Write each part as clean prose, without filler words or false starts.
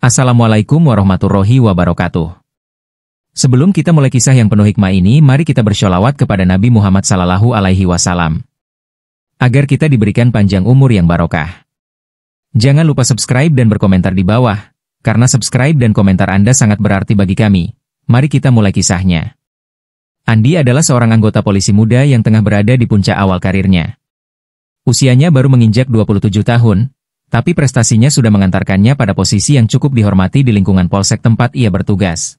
Assalamualaikum warahmatullahi wabarakatuh. Sebelum kita mulai kisah yang penuh hikmah ini, mari kita bersholawat kepada Nabi Muhammad SAW, agar kita diberikan panjang umur yang barokah. Jangan lupa subscribe dan berkomentar di bawah, karena subscribe dan komentar Anda sangat berarti bagi kami. Mari kita mulai kisahnya. Andi adalah seorang anggota polisi muda yang tengah berada di puncak awal karirnya. Usianya baru menginjak 27 tahun, tapi prestasinya sudah mengantarkannya pada posisi yang cukup dihormati di lingkungan polsek tempat ia bertugas.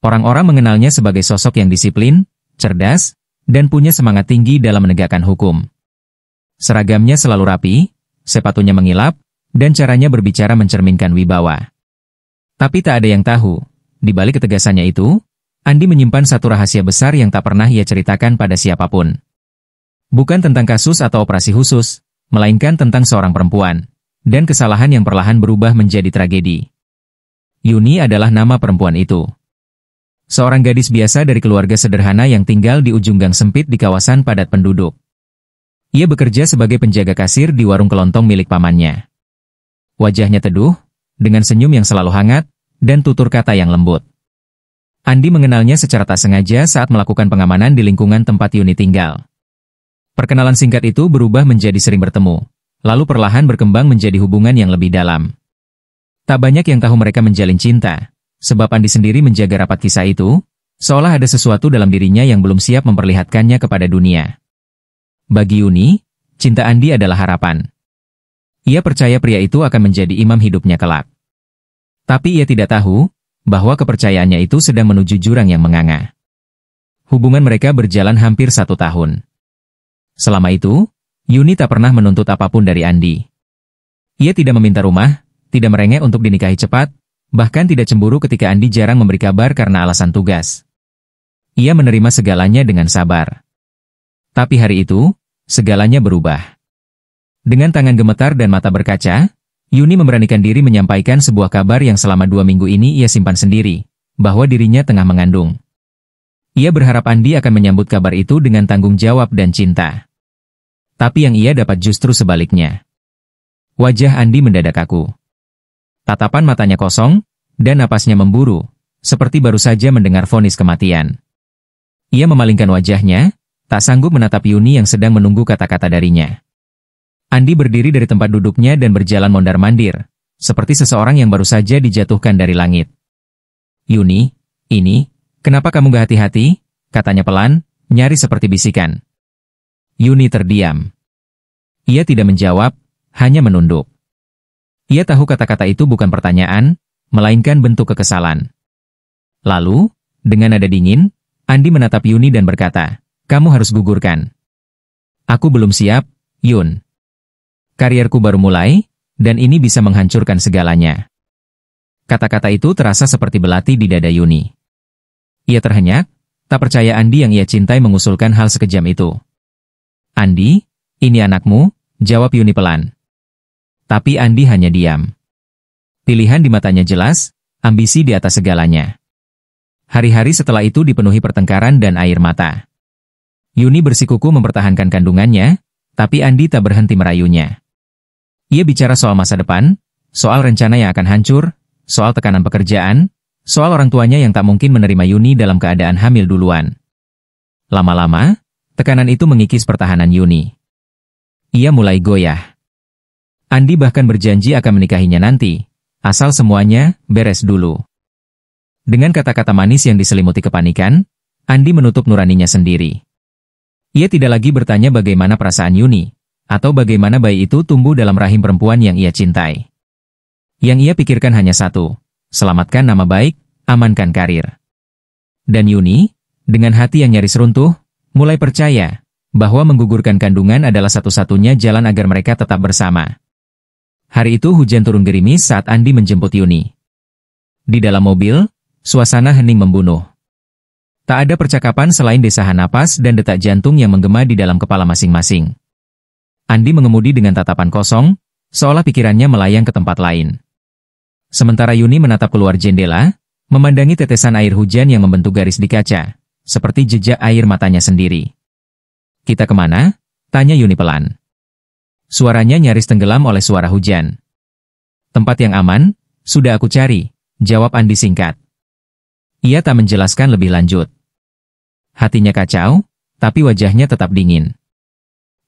Orang-orang mengenalnya sebagai sosok yang disiplin, cerdas, dan punya semangat tinggi dalam menegakkan hukum. Seragamnya selalu rapi, sepatunya mengilap, dan caranya berbicara mencerminkan wibawa. Tapi tak ada yang tahu, di balik ketegasannya itu, Andi menyimpan satu rahasia besar yang tak pernah ia ceritakan pada siapapun. Bukan tentang kasus atau operasi khusus, melainkan tentang seorang perempuan, dan kesalahan yang perlahan berubah menjadi tragedi. Yuni adalah nama perempuan itu. Seorang gadis biasa dari keluarga sederhana yang tinggal di ujung gang sempit di kawasan padat penduduk. Ia bekerja sebagai penjaga kasir di warung kelontong milik pamannya. Wajahnya teduh, dengan senyum yang selalu hangat, dan tutur kata yang lembut. Andi mengenalnya secara tak sengaja saat melakukan pengamanan di lingkungan tempat Yuni tinggal. Perkenalan singkat itu berubah menjadi sering bertemu, lalu perlahan berkembang menjadi hubungan yang lebih dalam. Tak banyak yang tahu mereka menjalin cinta, sebab Andi sendiri menjaga rapat kisah itu, seolah ada sesuatu dalam dirinya yang belum siap memperlihatkannya kepada dunia. Bagi Yuni, cinta Andi adalah harapan. Ia percaya pria itu akan menjadi imam hidupnya kelak. Tapi ia tidak tahu, bahwa kepercayaannya itu sedang menuju jurang yang menganga. Hubungan mereka berjalan hampir 1 tahun. Selama itu, Yuni tak pernah menuntut apapun dari Andi. Ia tidak meminta rumah, tidak merengek untuk dinikahi cepat, bahkan tidak cemburu ketika Andi jarang memberi kabar karena alasan tugas. Ia menerima segalanya dengan sabar. Tapi hari itu, segalanya berubah. Dengan tangan gemetar dan mata berkaca, Yuni memberanikan diri menyampaikan sebuah kabar yang selama 2 minggu ini ia simpan sendiri, bahwa dirinya tengah mengandung. Ia berharap Andi akan menyambut kabar itu dengan tanggung jawab dan cinta. Tapi yang ia dapat justru sebaliknya. Wajah Andi mendadak kaku. Tatapan matanya kosong, dan napasnya memburu, seperti baru saja mendengar vonis kematian. Ia memalingkan wajahnya, tak sanggup menatap Yuni yang sedang menunggu kata-kata darinya. Andi berdiri dari tempat duduknya dan berjalan mondar-mandir, seperti seseorang yang baru saja dijatuhkan dari langit. "Yuni, kenapa kamu gak hati-hati?" katanya pelan, nyaris seperti bisikan. Yuni terdiam. Ia tidak menjawab, hanya menunduk. Ia tahu kata-kata itu bukan pertanyaan, melainkan bentuk kekesalan. Lalu, dengan nada dingin, Andi menatap Yuni dan berkata, "Kamu harus gugurkan." "Aku belum siap, Yun. Karierku baru mulai, dan ini bisa menghancurkan segalanya." Kata-kata itu terasa seperti belati di dada Yuni. Ia terhenyak, tak percaya Andi yang ia cintai mengusulkan hal sekejam itu. "Andi, ini anakmu," jawab Yuni pelan. Tapi Andi hanya diam. Pilihan di matanya jelas, ambisi di atas segalanya. Hari-hari setelah itu dipenuhi pertengkaran dan air mata. Yuni bersikukuh mempertahankan kandungannya, tapi Andi tak berhenti merayunya. Ia bicara soal masa depan, soal rencana yang akan hancur, soal tekanan pekerjaan, soal orang tuanya yang tak mungkin menerima Yuni dalam keadaan hamil duluan. Lama-lama, tekanan itu mengikis pertahanan Yuni. Ia mulai goyah. Andi bahkan berjanji akan menikahinya nanti, asal semuanya beres dulu. Dengan kata-kata manis yang diselimuti kepanikan, Andi menutup nuraninya sendiri. Ia tidak lagi bertanya bagaimana perasaan Yuni, atau bagaimana bayi itu tumbuh dalam rahim perempuan yang ia cintai. Yang ia pikirkan hanya satu, selamatkan nama baik, amankan karir. Dan Yuni, dengan hati yang nyaris runtuh, mulai percaya bahwa menggugurkan kandungan adalah satu-satunya jalan agar mereka tetap bersama. Hari itu hujan turun gerimis saat Andi menjemput Yuni. Di dalam mobil, suasana hening membunuh. Tak ada percakapan selain desahan napas dan detak jantung yang menggema di dalam kepala masing-masing. Andi mengemudi dengan tatapan kosong, seolah pikirannya melayang ke tempat lain. Sementara Yuni menatap keluar jendela, memandangi tetesan air hujan yang membentuk garis di kaca, seperti jejak air matanya sendiri. "Kita kemana?" tanya Yuni pelan. Suaranya nyaris tenggelam oleh suara hujan. "Tempat yang aman, sudah aku cari, jawab Andi singkat. Ia tak menjelaskan lebih lanjut. Hatinya kacau, tapi wajahnya tetap dingin.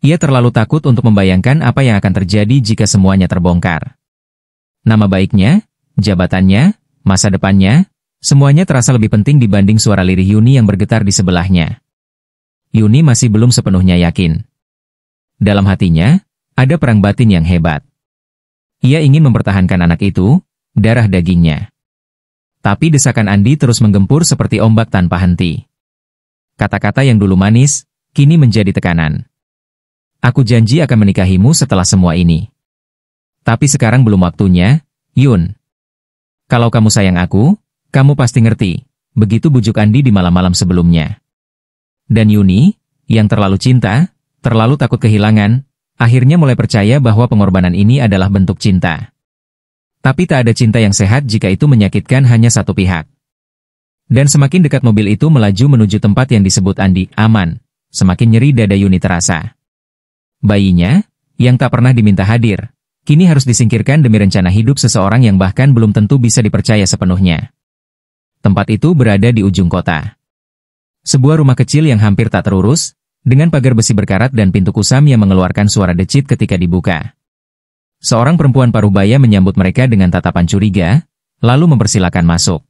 Ia terlalu takut untuk membayangkan apa yang akan terjadi jika semuanya terbongkar. Nama baiknya, jabatannya, masa depannya, semuanya terasa lebih penting dibanding suara lirih Yuni yang bergetar di sebelahnya. Yuni masih belum sepenuhnya yakin. Dalam hatinya, ada perang batin yang hebat. Ia ingin mempertahankan anak itu, darah dagingnya. Tapi desakan Andi terus menggempur seperti ombak tanpa henti. Kata-kata yang dulu manis, kini menjadi tekanan. Aku janji akan menikahimu setelah semua ini. Tapi sekarang belum waktunya, Yun. Kalau kamu sayang aku, kamu pasti ngerti. Begitu bujuk Andi di malam-malam sebelumnya. Dan Yuni, yang terlalu cinta, terlalu takut kehilangan, akhirnya mulai percaya bahwa pengorbanan ini adalah bentuk cinta. Tapi tak ada cinta yang sehat jika itu menyakitkan hanya satu pihak. Dan semakin dekat mobil itu melaju menuju tempat yang disebut Andi aman, semakin nyeri dada Yuni terasa. Bayinya, yang tak pernah diminta hadir, kini harus disingkirkan demi rencana hidup seseorang yang bahkan belum tentu bisa dipercaya sepenuhnya. Tempat itu berada di ujung kota. Sebuah rumah kecil yang hampir tak terurus, dengan pagar besi berkarat dan pintu kusam yang mengeluarkan suara decit ketika dibuka. Seorang perempuan parubaya menyambut mereka dengan tatapan curiga, lalu mempersilakan masuk.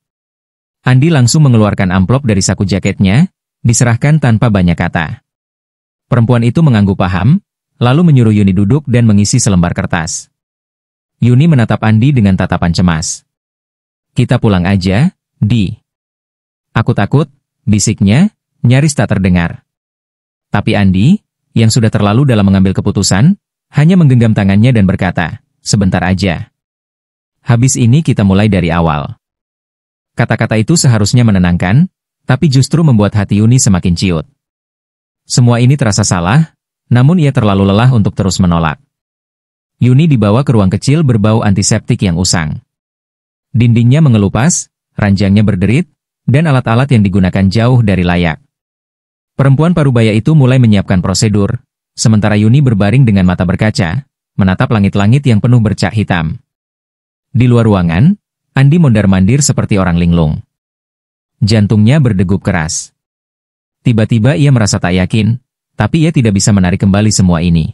Andi langsung mengeluarkan amplop dari saku jaketnya, diserahkan tanpa banyak kata. Perempuan itu mengangguk paham, lalu menyuruh Yuni duduk dan mengisi selembar kertas. Yuni menatap Andi dengan tatapan cemas. Kita pulang aja, Di. Aku takut, bisiknya, nyaris tak terdengar. Tapi Andi, yang sudah terlalu dalam mengambil keputusan, hanya menggenggam tangannya dan berkata, sebentar aja. Habis ini kita mulai dari awal. Kata-kata itu seharusnya menenangkan, tapi justru membuat hati Yuni semakin ciut. Semua ini terasa salah, namun ia terlalu lelah untuk terus menolak. Yuni dibawa ke ruang kecil berbau antiseptik yang usang. Dindingnya mengelupas, ranjangnya berderit, dan alat-alat yang digunakan jauh dari layak. Perempuan parubaya itu mulai menyiapkan prosedur, sementara Yuni berbaring dengan mata berkaca, menatap langit-langit yang penuh bercak hitam. Di luar ruangan, Andi mondar-mandir seperti orang linglung. Jantungnya berdegup keras. Tiba-tiba ia merasa tak yakin, tapi ia tidak bisa menarik kembali semua ini.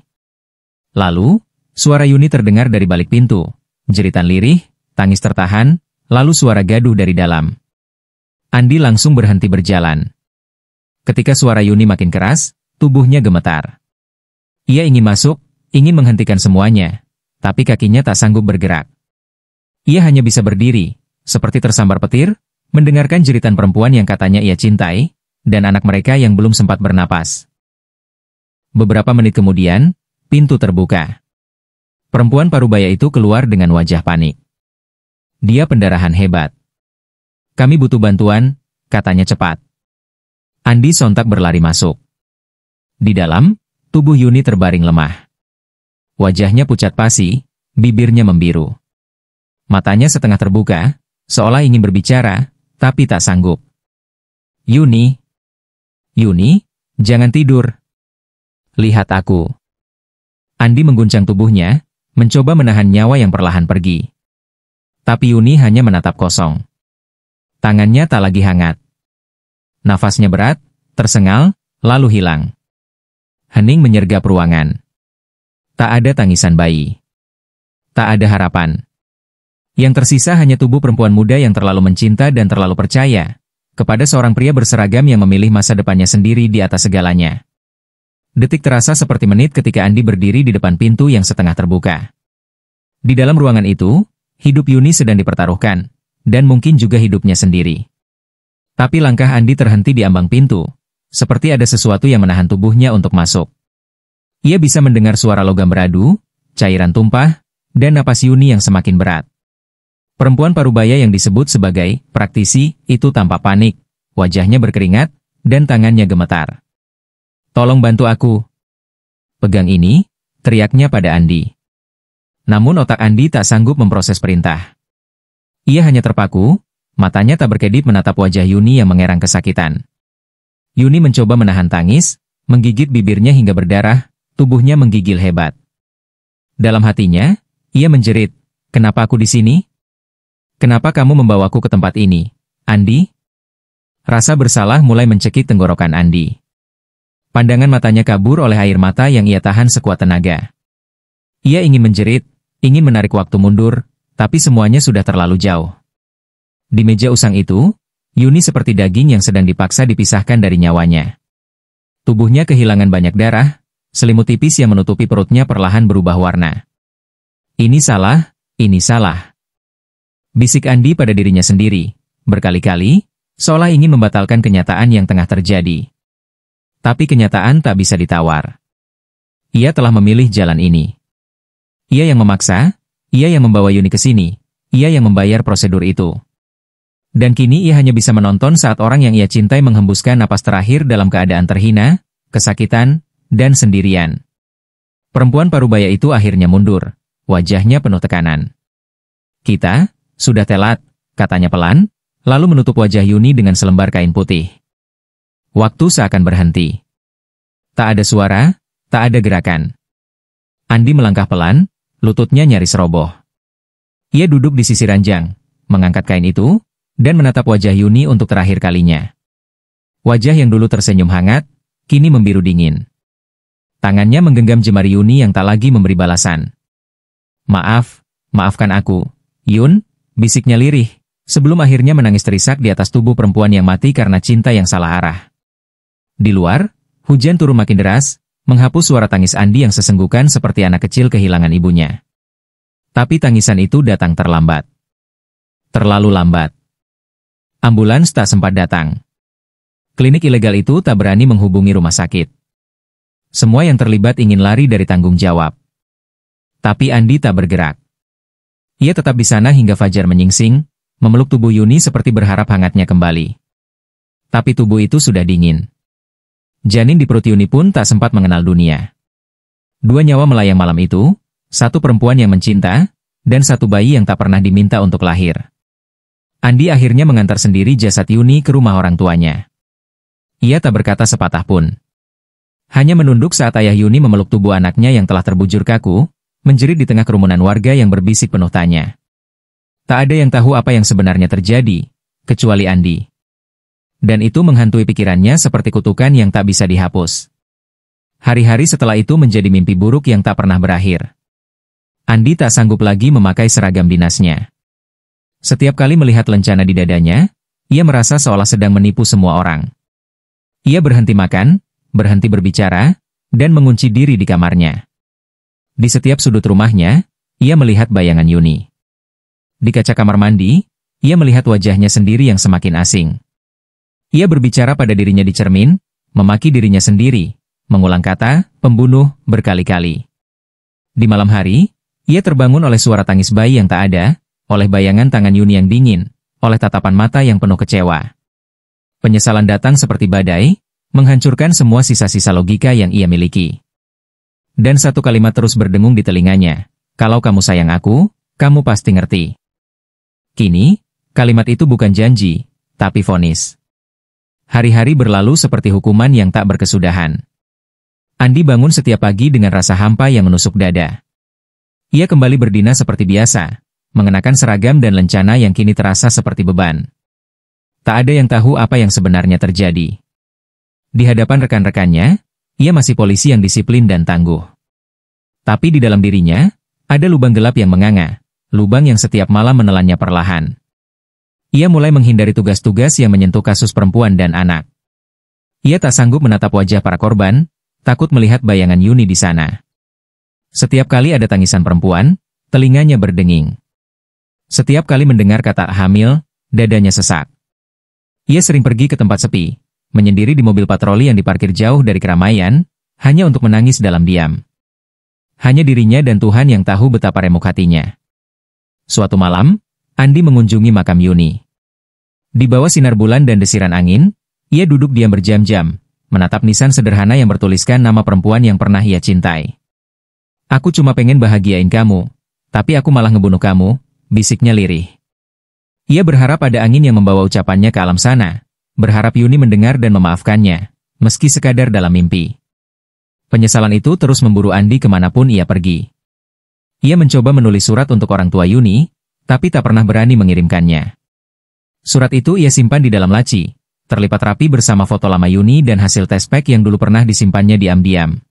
Lalu, suara Yuni terdengar dari balik pintu, jeritan lirih, tangis tertahan, lalu suara gaduh dari dalam. Andi langsung berhenti berjalan. Ketika suara Yuni makin keras, tubuhnya gemetar. Ia ingin masuk, ingin menghentikan semuanya, tapi kakinya tak sanggup bergerak. Ia hanya bisa berdiri, seperti tersambar petir, mendengarkan jeritan perempuan yang katanya ia cintai, dan anak mereka yang belum sempat bernapas. Beberapa menit kemudian, pintu terbuka. Perempuan parubaya itu keluar dengan wajah panik. Dia pendarahan hebat. Kami butuh bantuan, katanya cepat. Andi sontak berlari masuk. Di dalam, tubuh Yuni terbaring lemah. Wajahnya pucat pasi, bibirnya membiru. Matanya setengah terbuka, seolah ingin berbicara, tapi tak sanggup. Yuni, jangan tidur. Lihat aku. Andi mengguncang tubuhnya, mencoba menahan nyawa yang perlahan pergi. Tapi Yuni hanya menatap kosong. Tangannya tak lagi hangat. Nafasnya berat, tersengal, lalu hilang. Hening menyergap ruangan. Tak ada tangisan bayi. Tak ada harapan. Yang tersisa hanya tubuh perempuan muda yang terlalu mencinta dan terlalu percaya kepada seorang pria berseragam yang memilih masa depannya sendiri di atas segalanya. Detik terasa seperti menit ketika Andi berdiri di depan pintu yang setengah terbuka. Di dalam ruangan itu, hidup Yuni sedang dipertaruhkan, dan mungkin juga hidupnya sendiri. Tapi langkah Andi terhenti di ambang pintu, seperti ada sesuatu yang menahan tubuhnya untuk masuk. Ia bisa mendengar suara logam beradu, cairan tumpah, dan napas Yuni yang semakin berat. Perempuan parubaya yang disebut sebagai praktisi itu tampak panik, wajahnya berkeringat, dan tangannya gemetar. Tolong bantu aku. Pegang ini, teriaknya pada Andi. Namun otak Andi tak sanggup memproses perintah. Ia hanya terpaku, matanya tak berkedip menatap wajah Yuni yang mengerang kesakitan. Yuni mencoba menahan tangis, menggigit bibirnya hingga berdarah, tubuhnya menggigil hebat. Dalam hatinya, ia menjerit, kenapa aku di sini? Kenapa kamu membawaku ke tempat ini, Andi? Rasa bersalah mulai mencekik tenggorokan Andi. Pandangan matanya kabur oleh air mata yang ia tahan sekuat tenaga. Ia ingin menjerit, ingin menarik waktu mundur, tapi semuanya sudah terlalu jauh. Di meja usang itu, Yuni seperti daging yang sedang dipaksa dipisahkan dari nyawanya. Tubuhnya kehilangan banyak darah, selimut tipis yang menutupi perutnya perlahan berubah warna. Ini salah, ini salah. Bisik Andi pada dirinya sendiri, berkali-kali, seolah ingin membatalkan kenyataan yang tengah terjadi. Tapi kenyataan tak bisa ditawar. Ia telah memilih jalan ini. Ia yang memaksa, ia yang membawa Yuni ke sini, ia yang membayar prosedur itu. Dan kini ia hanya bisa menonton saat orang yang ia cintai menghembuskan napas terakhir dalam keadaan terhina, kesakitan, dan sendirian. Perempuan parubaya itu akhirnya mundur, wajahnya penuh tekanan. Kita, sudah telat, katanya pelan, lalu menutup wajah Yuni dengan selembar kain putih. Waktu seakan berhenti. Tak ada suara, tak ada gerakan. Andi melangkah pelan, lututnya nyaris roboh. Ia duduk di sisi ranjang, mengangkat kain itu, dan menatap wajah Yuni untuk terakhir kalinya. Wajah yang dulu tersenyum hangat, kini membiru dingin. Tangannya menggenggam jemari Yuni yang tak lagi memberi balasan. Maaf, maafkan aku, Yun, bisiknya lirih, sebelum akhirnya menangis terisak di atas tubuh perempuan yang mati karena cinta yang salah arah. Di luar, hujan turun makin deras, menghapus suara tangis Andi yang sesenggukan seperti anak kecil kehilangan ibunya. Tapi tangisan itu datang terlambat. Terlalu lambat. Ambulans tak sempat datang. Klinik ilegal itu tak berani menghubungi rumah sakit. Semua yang terlibat ingin lari dari tanggung jawab. Tapi Andi tak bergerak. Ia tetap di sana hingga fajar menyingsing, memeluk tubuh Yuni seperti berharap hangatnya kembali. Tapi tubuh itu sudah dingin. Janin di perut Yuni pun tak sempat mengenal dunia. Dua nyawa melayang malam itu, satu perempuan yang mencinta, dan satu bayi yang tak pernah diminta untuk lahir. Andi akhirnya mengantar sendiri jasad Yuni ke rumah orang tuanya. Ia tak berkata sepatah pun. Hanya menunduk saat ayah Yuni memeluk tubuh anaknya yang telah terbujur kaku, menjerit di tengah kerumunan warga yang berbisik penuh tanya. Tak ada yang tahu apa yang sebenarnya terjadi, kecuali Andi. Dan itu menghantui pikirannya seperti kutukan yang tak bisa dihapus. Hari-hari setelah itu menjadi mimpi buruk yang tak pernah berakhir. Andi tak sanggup lagi memakai seragam dinasnya. Setiap kali melihat lencana di dadanya, ia merasa seolah sedang menipu semua orang. Ia berhenti makan, berhenti berbicara, dan mengunci diri di kamarnya. Di setiap sudut rumahnya, ia melihat bayangan Yuni. Di kaca kamar mandi, ia melihat wajahnya sendiri yang semakin asing. Ia berbicara pada dirinya di cermin, memaki dirinya sendiri, mengulang kata, pembunuh, berkali-kali. Di malam hari, ia terbangun oleh suara tangis bayi yang tak ada, oleh bayangan tangan Yuni yang dingin, oleh tatapan mata yang penuh kecewa. Penyesalan datang seperti badai, menghancurkan semua sisa-sisa logika yang ia miliki. Dan satu kalimat terus berdengung di telinganya, kalau kamu sayang aku, kamu pasti ngerti. Kini, kalimat itu bukan janji, tapi vonis. Hari-hari berlalu seperti hukuman yang tak berkesudahan. Andi bangun setiap pagi dengan rasa hampa yang menusuk dada. Ia kembali berdinas seperti biasa, mengenakan seragam dan lencana yang kini terasa seperti beban. Tak ada yang tahu apa yang sebenarnya terjadi. Di hadapan rekan-rekannya, ia masih polisi yang disiplin dan tangguh. Tapi di dalam dirinya, ada lubang gelap yang menganga, lubang yang setiap malam menelannya perlahan. Ia mulai menghindari tugas-tugas yang menyentuh kasus perempuan dan anak. Ia tak sanggup menatap wajah para korban, takut melihat bayangan Yuni di sana. Setiap kali ada tangisan perempuan, telinganya berdenging. Setiap kali mendengar kata hamil, dadanya sesak. Ia sering pergi ke tempat sepi, menyendiri di mobil patroli yang diparkir jauh dari keramaian, hanya untuk menangis dalam diam. Hanya dirinya dan Tuhan yang tahu betapa remuk hatinya. Suatu malam, Andi mengunjungi makam Yuni. Di bawah sinar bulan dan desiran angin, ia duduk diam berjam-jam, menatap nisan sederhana yang bertuliskan nama perempuan yang pernah ia cintai. Aku cuma pengen bahagiain kamu, tapi aku malah ngebunuh kamu, bisiknya lirih. Ia berharap ada angin yang membawa ucapannya ke alam sana, berharap Yuni mendengar dan memaafkannya, meski sekadar dalam mimpi. Penyesalan itu terus memburu Andi kemanapun ia pergi. Ia mencoba menulis surat untuk orang tua Yuni, tapi tak pernah berani mengirimkannya. Surat itu ia simpan di dalam laci, terlipat rapi bersama foto lama Yuni dan hasil tes pack yang dulu pernah disimpannya diam-diam.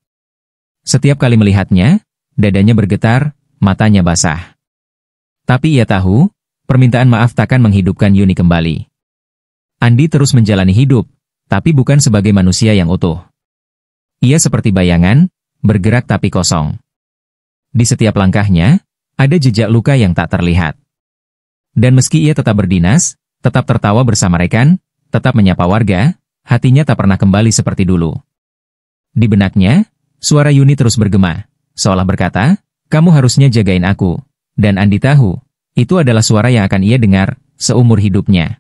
Setiap kali melihatnya, dadanya bergetar, matanya basah. Tapi ia tahu, permintaan maaf takkan menghidupkan Yuni kembali. Andi terus menjalani hidup, tapi bukan sebagai manusia yang utuh. Ia seperti bayangan, bergerak tapi kosong. Di setiap langkahnya, ada jejak luka yang tak terlihat. Dan meski ia tetap berdinas, tetap tertawa bersama rekan, tetap menyapa warga, hatinya tak pernah kembali seperti dulu. Di benaknya, suara Yuni terus bergema, seolah berkata, "Kamu harusnya jagain aku." Dan Andi tahu, itu adalah suara yang akan ia dengar seumur hidupnya.